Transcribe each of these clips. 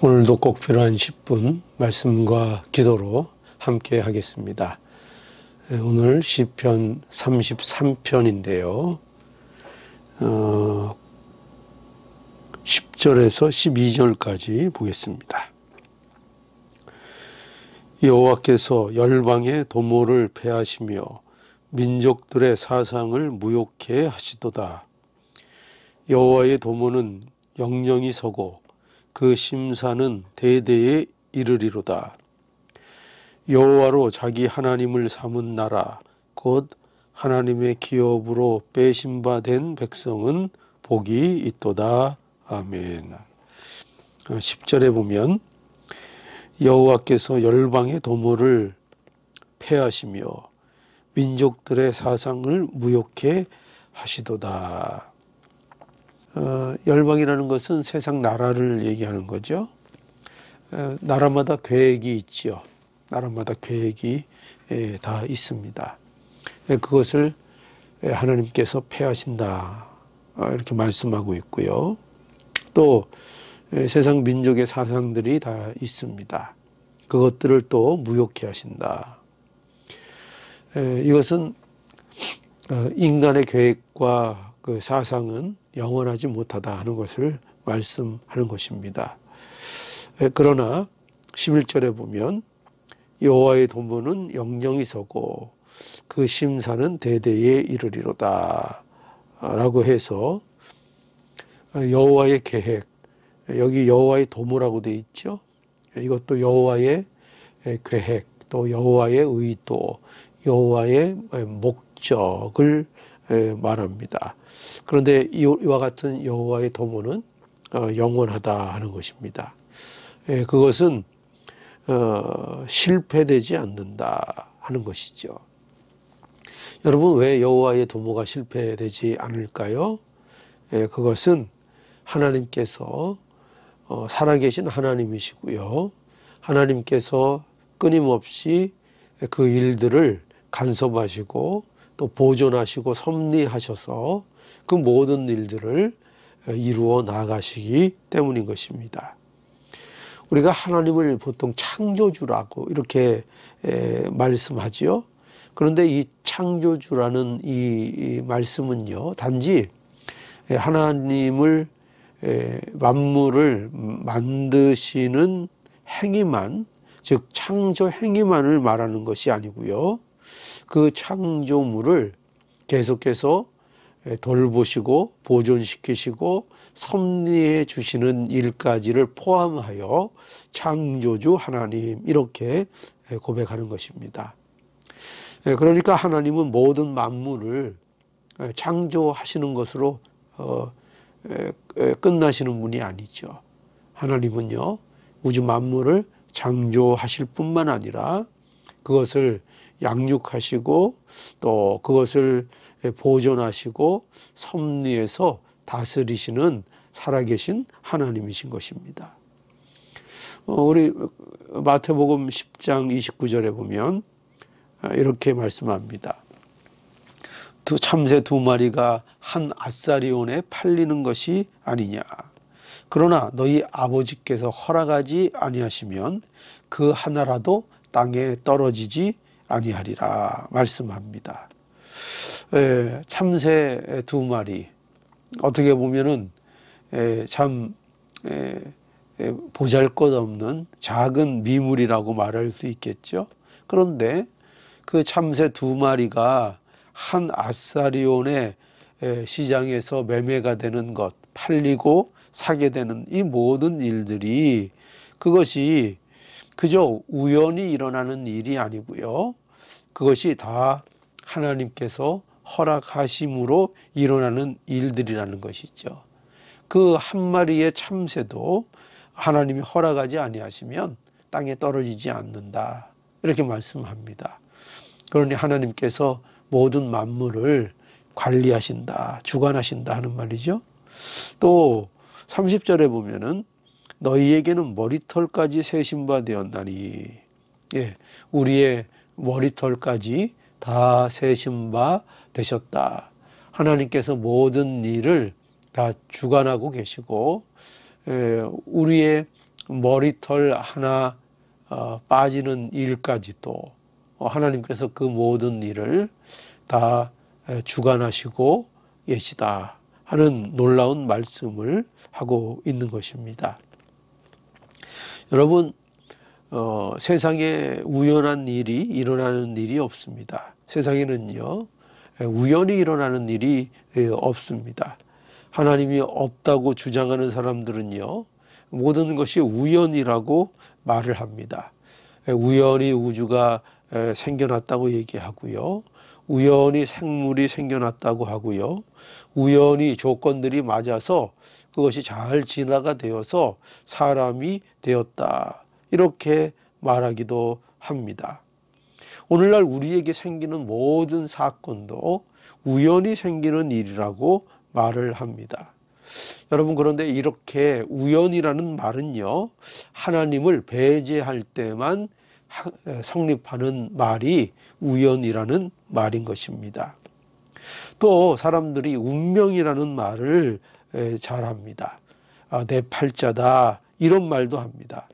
오늘도 꼭 필요한 10분 말씀과 기도로 함께 하겠습니다. 오늘 시편 33편인데요. 10절에서 12절까지 보겠습니다. 여호와께서 열방의 도모를 패하시며 민족들의 사상을 무욕해 하시도다. 여호와의 도모는 영영이 서고 그 심사는 대대에 이르리로다. 여호와로 자기 하나님을 삼은 나라 곧 하나님의 기업으로 빼신 바 된 백성은 복이 있도다. 아멘. 10절에 보면 여호와께서 열방의 도모를 패하시며 민족들의 사상을 무욕해 하시도다. 열방이라는 것은 세상 나라를 얘기하는 거죠. 나라마다 계획이 있지요. 나라마다 계획이 다 있습니다. 그것을 하나님께서 패하신다 이렇게 말씀하고 있고요. 또 세상 민족의 사상들이 다 있습니다. 그것들을 또 무욕해 하신다. 이것은 인간의 계획과 그 사상은 영원하지 못하다 하는 것을 말씀하는 것입니다. 그러나 11절에 보면 여호와의 도모는 영영이 서고 그 심사는 대대에 이르리로다 라고 해서 여호와의 계획, 여기 여호와의 도모라고 되어 있죠. 이것도 여호와의 계획, 또 여호와의 의도, 여호와의 목적을 말합니다. 그런데 이와 같은 여호와의 도모는 영원하다 하는 것입니다. 그것은 실패되지 않는다 하는 것이죠. 여러분, 왜 여호와의 도모가 실패되지 않을까요? 그것은 하나님께서 살아계신 하나님이시고요. 하나님께서 끊임없이 그 일들을 간섭하시고 또 보존하시고 섭리하셔서 그 모든 일들을 이루어 나가시기 때문인 것입니다. 우리가 하나님을 보통 창조주라고 이렇게 말씀하지요. 그런데 이 창조주라는 이 말씀은요, 단지 하나님을 만물을 만드시는 행위만, 즉 창조 행위만을 말하는 것이 아니고요. 그 창조물을 계속해서 돌보시고 보존시키시고 섭리해 주시는 일까지를 포함하여 창조주 하나님 이렇게 고백하는 것입니다. 그러니까 하나님은 모든 만물을 창조하시는 것으로 끝나시는 분이 아니죠. 하나님은요, 우주 만물을 창조하실 뿐만 아니라 그것을 양육하시고 또 그것을 보존하시고 섭리해서 다스리시는 살아계신 하나님이신 것입니다. 우리 마태복음 10장 29절에 보면 이렇게 말씀합니다. 참새 두 마리가 한 아사리온에 팔리는 것이 아니냐. 그러나 너희 아버지께서 허락하지 아니하시면 그 하나라도 땅에 떨어지지 아니하리라 말씀합니다. 참새 두 마리, 어떻게 보면은 참 보잘것없는 작은 미물이라고 말할 수 있겠죠. 그런데 그 참새 두 마리가 한 아사리온의 시장에서 매매가 되는 것, 팔리고 사게 되는 이 모든 일들이 그것이 그저 우연히 일어나는 일이 아니고요. 그것이 다 하나님께서 허락하심으로 일어나는 일들이라는 것이죠. 그 한 마리의 참새도 하나님이 허락하지 아니하시면 땅에 떨어지지 않는다 이렇게 말씀합니다. 그러니 하나님께서 모든 만물을 관리하신다, 주관하신다 하는 말이죠. 또 30절에 보면은 너희에게는 머리털까지 세신 바 되었나니, 우리의 머리털까지 다 세신 바 되셨다. 하나님께서 모든 일을 다 주관하고 계시고 우리의 머리털 하나 빠지는 일까지도 하나님께서 그 모든 일을 다 주관하시고 계시다 하는 놀라운 말씀을 하고 있는 것입니다. 여러분, 세상에 우연한 일이 일어나는 일이 없습니다. 세상에는요, 우연히 일어나는 일이 없습니다. 하나님이 없다고 주장하는 사람들은요, 모든 것이 우연이라고 말을 합니다. 우연히 우주가 생겨났다고 얘기하고요, 우연히 생물이 생겨났다고 하고요, 우연히 조건들이 맞아서 그것이 잘 진화가 되어서 사람이 되었다, 이렇게 말하기도 합니다. 오늘날 우리에게 생기는 모든 사건도 우연히 생기는 일이라고 말을 합니다. 여러분, 그런데 이렇게 우연이라는 말은요, 하나님을 배제할 때만 성립하는 말이 우연이라는 말인 것입니다. 또 사람들이 운명이라는 말을 잘합니다. 내 팔자다, 이런 말도 합니다.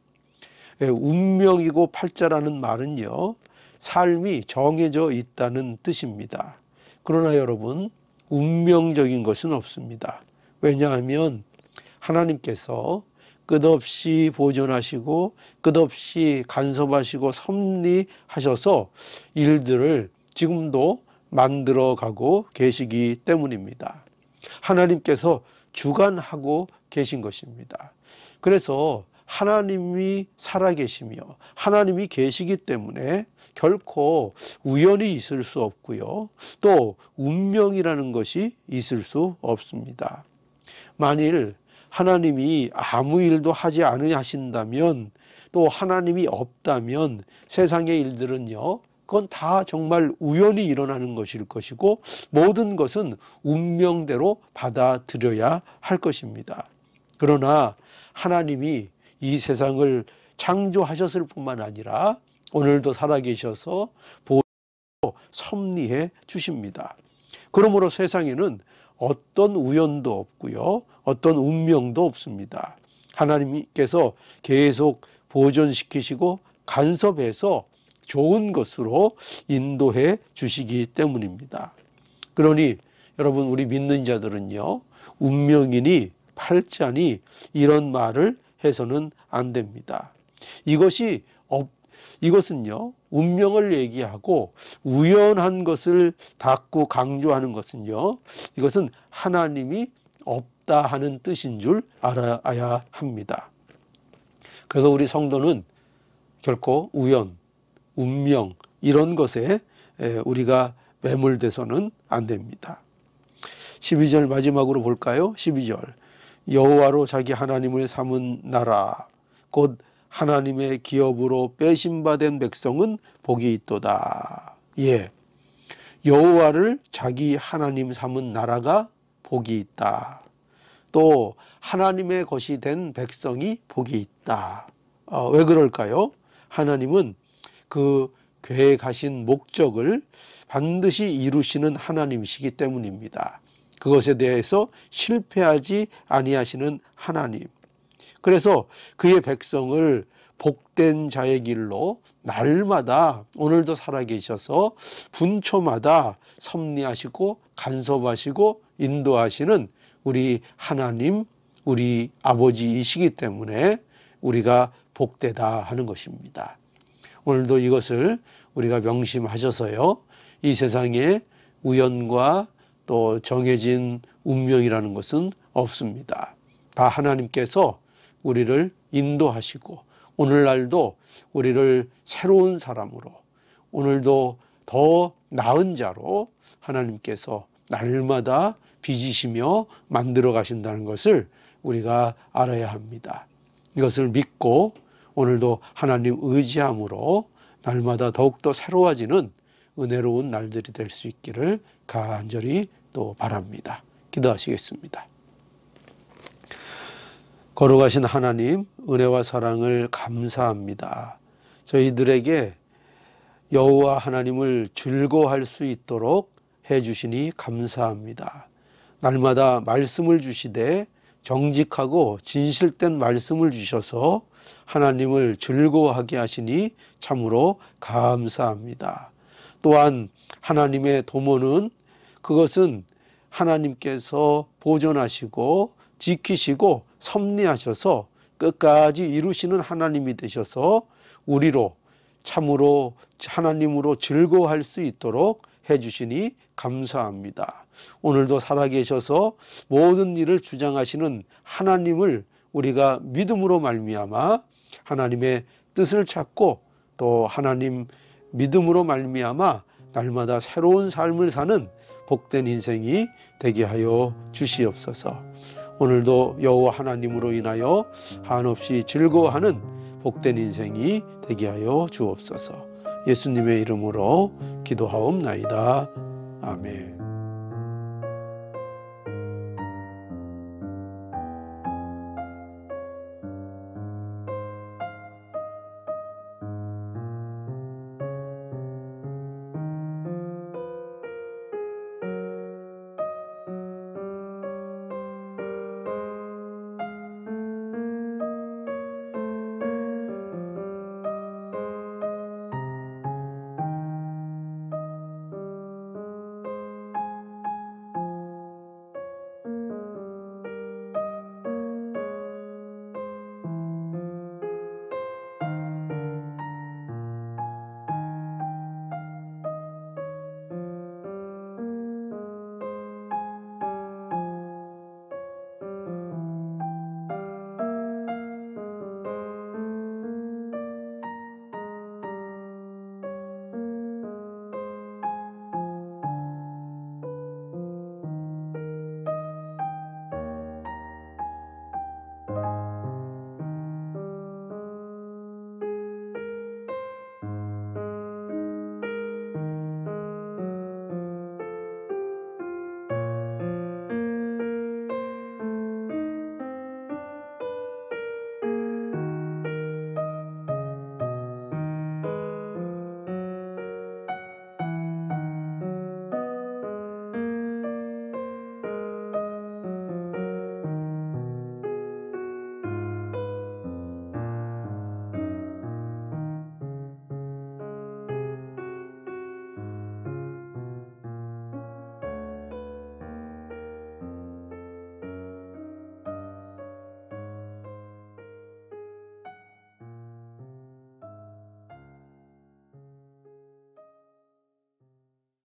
운명이고 팔자라는 말은요, 삶이 정해져 있다는 뜻입니다. 그러나 여러분, 운명적인 것은 없습니다. 왜냐하면 하나님께서 끝없이 보존하시고 끝없이 간섭하시고 섭리하셔서 일들을 지금도 만들어가고 계시기 때문입니다. 하나님께서 주관하고 계신 것입니다. 그래서 하나님이 살아계시며 하나님이 계시기 때문에 결코 우연이 있을 수 없고요, 또 운명이라는 것이 있을 수 없습니다. 만일 하나님이 아무 일도 하지 않으신다면, 또 하나님이 없다면 세상의 일들은요, 그건 다 정말 우연히 일어나는 것일 것이고 모든 것은 운명대로 받아들여야 할 것입니다. 그러나 하나님이 이 세상을 창조하셨을 뿐만 아니라 오늘도 살아계셔서 보호하고 섭리해 주십니다. 그러므로 세상에는 어떤 우연도 없고요, 어떤 운명도 없습니다. 하나님께서 계속 보존시키시고 간섭해서 좋은 것으로 인도해 주시기 때문입니다. 그러니 여러분, 우리 믿는 자들은요, 운명이니 팔자니 이런 말을 해서는 안 됩니다. 이것은요, 운명을 얘기하고 우연한 것을 닫고 강조하는 것은요, 이것은 하나님이 없다 하는 뜻인 줄 알아야 합니다. 그래서 우리 성도는 결코 우연, 운명 이런 것에 우리가 매몰돼서는 안 됩니다. 12절 마지막으로 볼까요? 12절, 여호와로 자기 하나님을 삼은 나라 곧 하나님의 기업으로 빼심받은 백성은 복이 있도다. 예, 여호와를 자기 하나님 삼은 나라가 복이 있다. 또 하나님의 것이 된 백성이 복이 있다. 왜 그럴까요? 하나님은 그 계획하신 목적을 반드시 이루시는 하나님이시기 때문입니다. 그것에 대해서 실패하지 아니하시는 하나님. 그래서 그의 백성을 복된 자의 길로 날마다 오늘도 살아계셔서 분초마다 섭리하시고 간섭하시고 인도하시는 우리 하나님, 우리 아버지이시기 때문에 우리가 복되다 하는 것입니다. 오늘도 이것을 우리가 명심하셔서요, 이 세상에 우연과 또 정해진 운명이라는 것은 없습니다. 다 하나님께서 우리를 인도하시고 오늘날도 우리를 새로운 사람으로, 오늘도 더 나은 자로 하나님께서 날마다 빚으시며 만들어 가신다는 것을 우리가 알아야 합니다. 이것을 믿고 오늘도 하나님 의지함으로 날마다 더욱더 새로워지는 은혜로운 날들이 될 수 있기를 간절히 또 바랍니다. 기도하시겠습니다. 거룩하신 하나님, 은혜와 사랑을 감사합니다. 저희들에게 여호와 하나님을 즐거워할 수 있도록 해주시니 감사합니다. 날마다 말씀을 주시되 정직하고 진실된 말씀을 주셔서 하나님을 즐거워하게 하시니 참으로 감사합니다. 또한 하나님의 도모는 그것은 하나님께서 보존하시고 지키시고 섭리하셔서 끝까지 이루시는 하나님이 되셔서 우리로 참으로 하나님으로 즐거워할 수 있도록 해주시니 감사합니다. 오늘도 살아계셔서 모든 일을 주장하시는 하나님을 우리가 믿음으로 말미암아 하나님의 뜻을 찾고 또 하나님 믿음으로 말미암아 날마다 새로운 삶을 사는 복된 인생이 되게 하여 주시옵소서. 오늘도 여호와 하나님으로 인하여 한없이 즐거워하는 복된 인생이 되게 하여 주옵소서. 예수님의 이름으로 기도하옵나이다. 아멘.